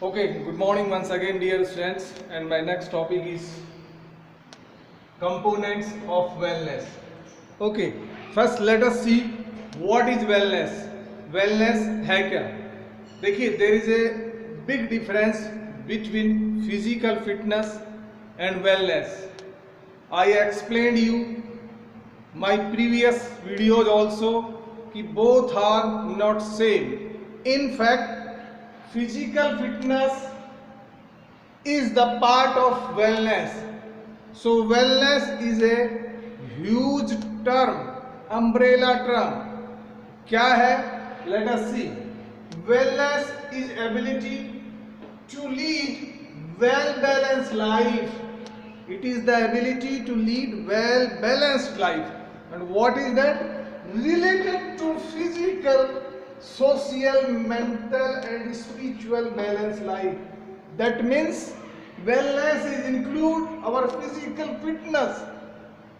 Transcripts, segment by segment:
Okay, good morning once again, dear students, and my next topic is components of wellness. Okay, first let us see what is wellness. Wellness है क्या? देखिए, there is a big difference between physical fitness and wellness. I explained you my previous videos also कि both are not same. In fact, physical fitness is the part of wellness. So wellness is a huge term, umbrella term. क्या है? Let us see. Wellness is ability to lead well balanced life. It is the ability to lead well balanced life. And what is that? Related to physical, social, mental and spiritual balanced life. That means wellness is include our physical fitness,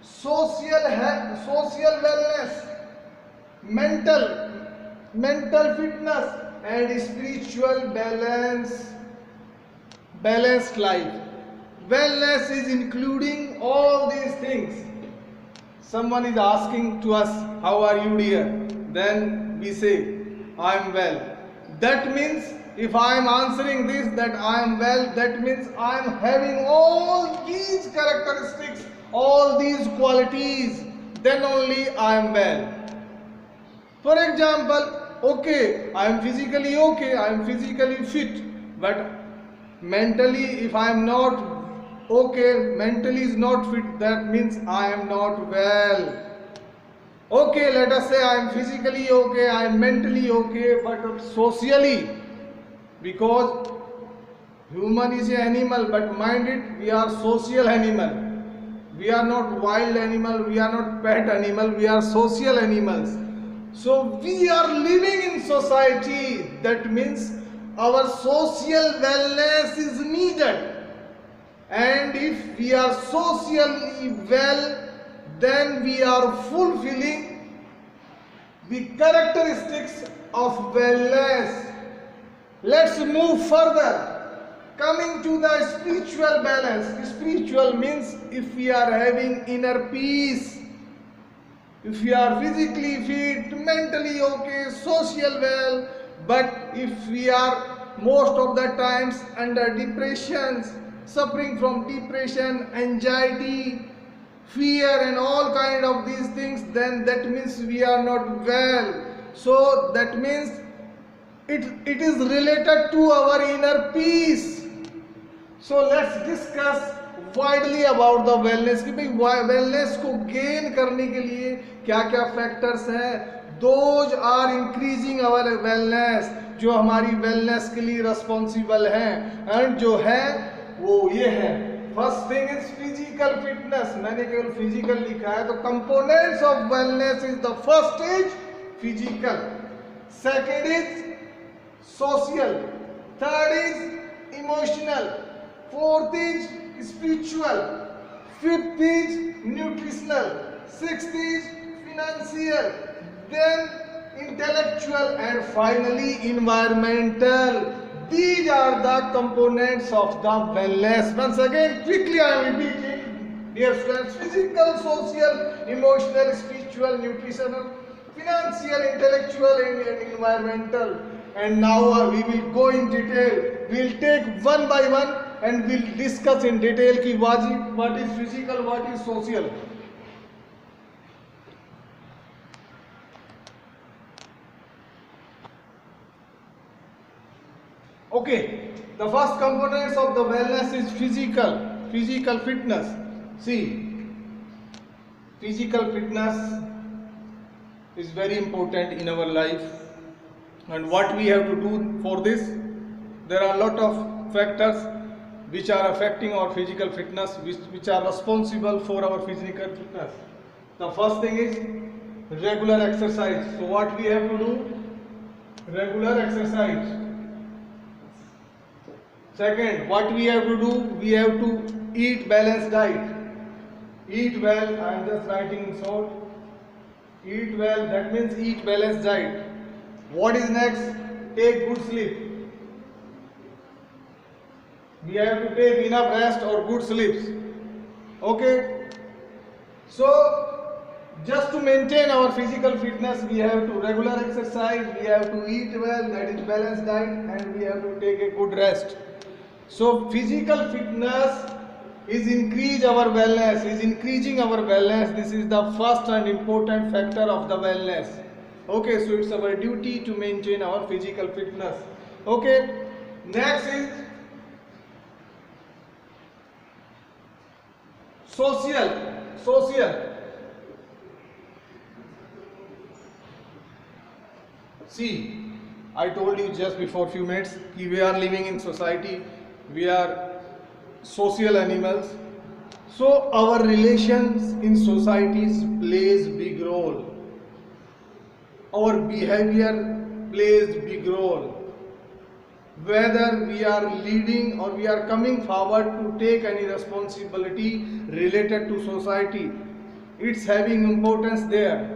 social wellness, mental fitness and spiritual balanced life. Wellness is including all these things. Someone is asking to us, how are you dear? Then we say, I am well. That means if I am answering this that I am well, that means I am having all these characteristics, all these qualities, then only I am well. For example, okay, I am physically okay, I am physically fit, but mentally if I am not okay, mentally is not fit, that means I am not well. Okay, let us say I am physically okay, I am mentally okay, but socially, because human is an animal, but mind it, we are social animal. We are not wild animal, we are not pet animal, we are social animals. So we are living in society. That means our social wellness is needed. And if we are socially well, then we are fulfilling the characteristics of wellness. Let's move further. Coming to the spiritual balance. Spiritual means if we are having inner peace, if we are physically fit, mentally okay, social well, but if we are most of the times under depressions, suffering from depression, anxiety, fear and all kind of these things, then that means we are not well. So that means it is related to our inner peace. So let's discuss widely about the wellness कि भाई wellness को gain करने के लिए क्या क्या factors हैं. Those are increasing our wellness, जो हमारी वेलनेस के लिए रिस्पॉन्सिबल हैं. एंड जो है वो ये है. First thing is physical fitness. मैंने केवल फिजिकल लिखा है, तो components of wellness is the first is physical, second is social, third is emotional, fourth is spiritual, fifth is nutritional, sixth is financial, then intellectual and finally environmental. These are the components of the wellness. Once again, quickly I am repeating, dear students: physical, social, emotional, spiritual, nutritional, financial, intellectual and environmental. And now we will go in detail. We will take one by one and we'll discuss in detail ki what is physical, what is social. Okay, the first components of the wellness is physical fitness. See, physical fitness is very important in our life, and what we have to do for this, there are a lot of factors which are affecting our physical fitness, which are responsible for our physical fitness. The first thing is regular exercise. So what we have to do? Regular exercise. Second, what we have to do? We have to eat balanced diet. Eat well. I am just writing in short. Eat well, that means eat balanced diet. What is next? Take good sleep. We have to take enough rest or good sleeps. Okay. So just to maintain our physical fitness, we have to regular exercise, we have to eat well, that is balanced diet, and we have to take a good rest. So physical fitness is increasing our wellness. This is the first and important factor of the wellness. Okay, so it's our duty to maintain our physical fitness. Okay, next is social. See, I told you just before few minutes, we are living in society, we are social animals. So our relations in societies plays big role. Our behavior plays big role. Whether we are leading or we are coming forward to take any responsibility related to society, it's having importance there.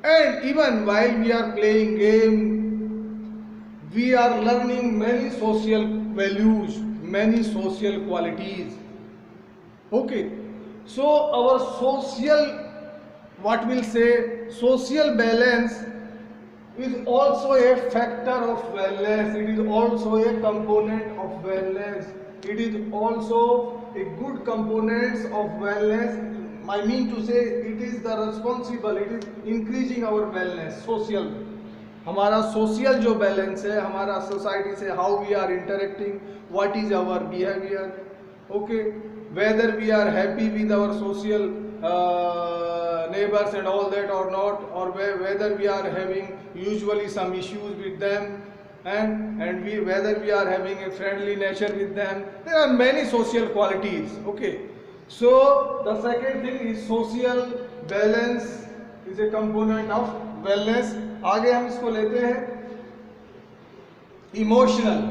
And even while we are playing game, we are learning many social values, many social qualities. Okay, so our social balance is also a factor of wellness. It is also a component of wellness. It is also a good component of wellness. I mean to say, it is the responsible, it is increasing our wellness, social. हमारा social जो balance है, हमारा society से how we are interacting, what is our behavior, okay, whether we are happy with our social neighbors and all that or not, or whether we are having usually some issues with them, and whether we are having a friendly nature with them. There are many social qualities. Okay, so the second thing is social balance is a component of wellness. आगे हम इसको लेते हैं emotional.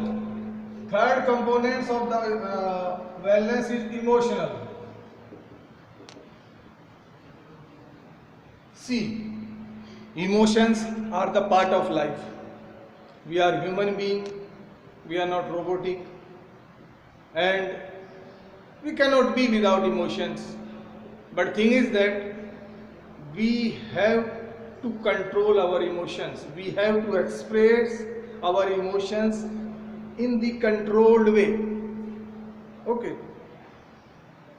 Third components of the wellness is emotional. See, emotions are the part of life. We are human being, we are not robotic, and we cannot be without emotions. But thing is that we have to control our emotions. We have to express our emotions in the controlled way. Okay.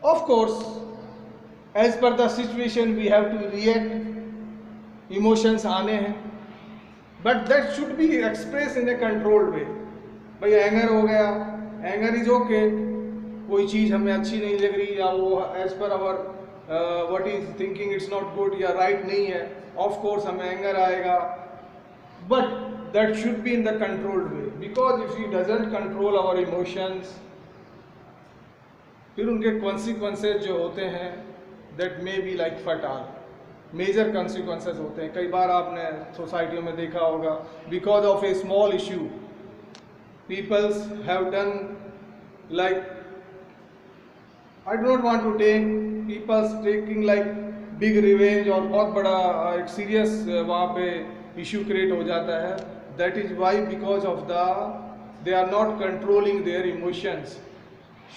Of course, as per the situation we have to react. Emotions आने हैं, but that should be expressed in a controlled way. भाई anger हो गया, anger is okay, कोई चीज़ हमें अच्छी नहीं लग रही या वो as per our what is thinking it's not good या राइट नहीं है, ऑफ कोर्स हमें एंगर आएगा, but that should be in the controlled way, because if we doesn't control our emotions, फिर उनके कॉन्सिक्वेंसेज जो होते हैं that may be like fatal, major consequences होते हैं. कई बार आपने सोसाइटियों में देखा होगा, because of a small issue peoples have done like, I do not want to take peoples taking like big revenge, और बहुत बड़ा एक सीरियस वहाँ पे इशू क्रिएट हो जाता है. That is why because of the they are not controlling their emotions.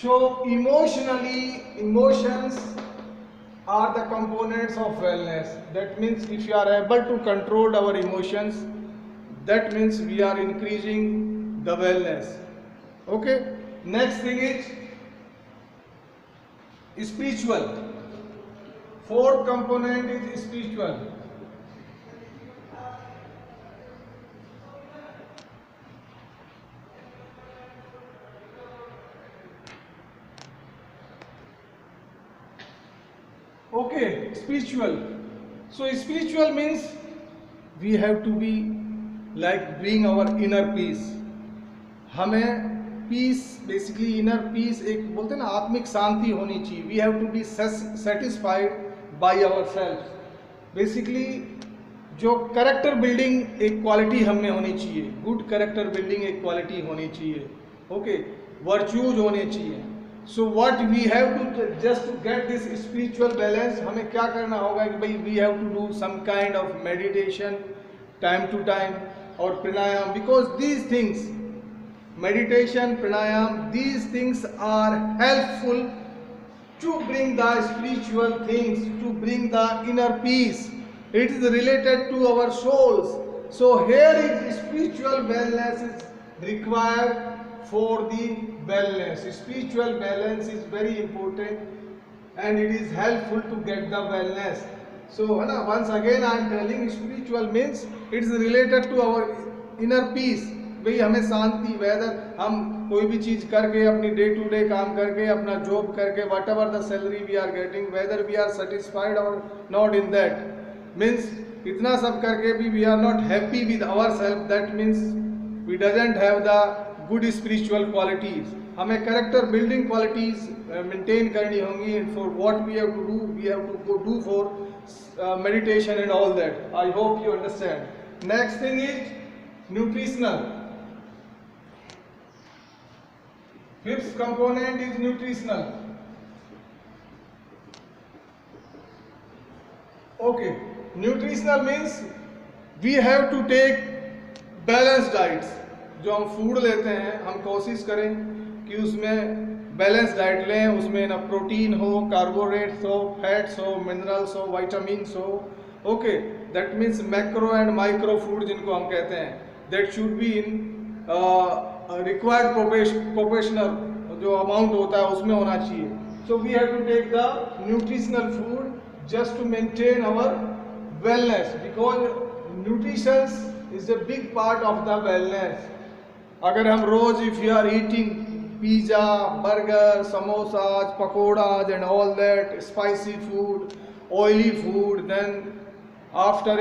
So emotionally, emotions are the components of wellness. That means if you are able to control our emotions, that means we are increasing the wellness. Okay, next thing is spiritual. Fourth component is spiritual. Okay, spiritual. So spiritual means we have to be like bring our inner peace. हमें peace, basically inner peace, एक बोलते हैं ना आत्मिक शांति होनी चाहिए. We have to be satisfied by ourselves. Basically जो character building एक क्वालिटी हमें होनी चाहिए, गुड कैरेक्टर बिल्डिंग एक क्वालिटी होनी चाहिए. ओके, वर्च्यूज होने चाहिए. So what we have to just to get this spiritual balance, हमें क्या करना होगा कि भाई we have to do some kind of meditation time to time और pranayama, because these things meditation, pranayam, these things are helpful to bring the spiritual things, to bring the inner peace. It is related to our souls. So here is spiritual wellness is required for the wellness. Spiritual balance is very important and it is helpful to get the wellness. So once again I am telling, spiritual means it is related to our inner peace. भाई हमें शांति, weather हम कोई भी चीज करके अपनी day to day काम करके अपना जॉब करके whatever the salary we are getting, whether we are satisfied और नॉट इन दैट मीन्स इतना सब करके भी we are not happy with our self, that means we doesn't have the good spiritual qualities. हमें character building qualities maintain करनी होंगी and for what we have to do, we have to go do for meditation and all that. I hope you understand. Next thing is nutritional. Fifth component is nutritional. Okay, nutritional means we have to take balanced diets. जो हम food लेते हैं हम कोशिश करें कि उसमें balance diet लें, उसमें ना प्रोटीन हो, कार्बोहाइड्रेट्स हो, फैट्स हो, मिनरल्स हो, विटामिन्स हो. Okay, that means macro and micro food जिनको हम कहते हैं, that should be in required proportional, जो अमाउंट होता है उसमें होना चाहिए. So we have to take the nutritional food just to maintain our wellness, because nutrition is a big part of the wellness. अगर हम रोज if you are eating pizza, burger, samosas, pakoras and all that spicy food, oily food, then after